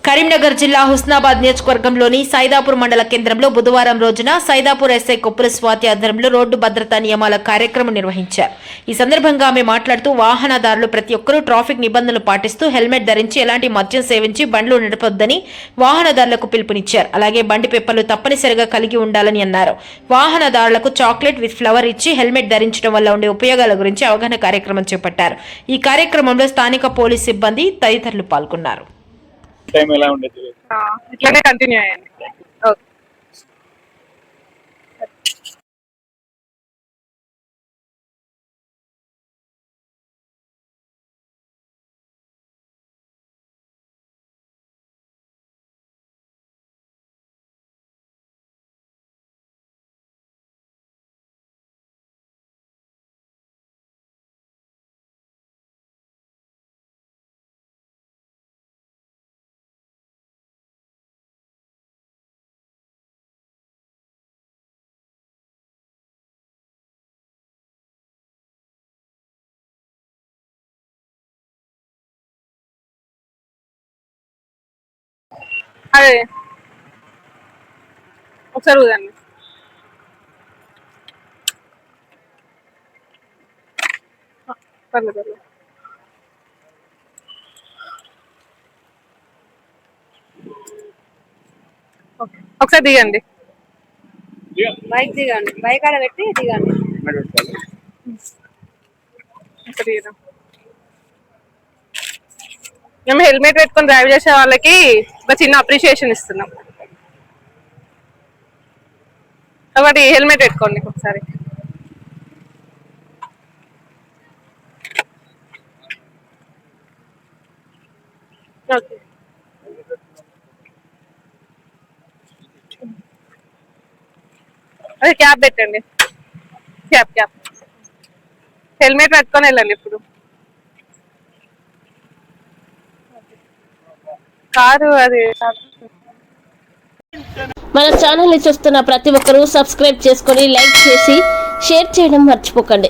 కరీంనగర్ జిల్లా హుస్నాబాద్ నియోజకవర్గంలోని సైదాపూర్ మండల కేంద్రంలో బుధవారం రోజున సైదాపూర్ ఎస్ఐ కొప్పుల స్వాతి ఆధ్వర్యంలో రోడ్డు భద్రతా నియమాల కార్యక్రమం నిర్వహించారు. ఈ సందర్భంగా ఆమె మాట్లాడుతూ వాహనదారులు ప్రతి ఒక్కరూ ట్రాఫిక్ నిబంధనలు పాటిస్తూ హెల్మెట్ ధరించి ఎలాంటి మద్యం సేవించి బండ్లు నడపొద్దని వాహనదారులకు పిలుపునిచ్చారు. అలాగే బండి పేపర్లు తప్పనిసరిగా కలిగి ఉండాలని అన్నారు. వాహనదారులకు చాక్లెట్ విత్ ఫ్లవర్ ఇచ్చి హెల్మెట్ ధరించడం వల్ల ఉండే ఉపయోగాల గురించి అవగాహన కార్యక్రమం చేపట్టారు. ఈ కార్యక్రమంలో స్థానిక పోలీస్ సిబ్బంది తదితరులు పాల్గొన్నారు. టైం ఎలా ఉండేది? ఇట్లానే కంటిన్యూ అయ్యండి. ఓకే. అదే ఒకసారి ఊదండి. పర్లేదు. ఓకే, ఒకసారి దిగండి. బైక్ దిగండి, బైక్ ఆడ పెట్టి దిగండి. మేము హెల్మెట్ పెట్టుకొని డ్రైవ్ చేసే వాళ్ళకి ఒక చిన్న అప్రిషియేషన్ ఇస్తున్నాం. కాబట్టి హెల్మెట్ పెట్టుకోండి ఒకసారి. ఓకే, అదే క్యాప్ పెట్టండి. క్యాప్ హెల్మెట్ పెట్టుకొని వెళ్ళండి. ఇప్పుడు కారు అది మన ఛానల్ ని చూస్తున్న ప్రతి ఒక్కరూ సబ్స్క్రైబ్ చేసుకొని లైక్ చేసి షేర్ చేయడం మర్చిపోకండి.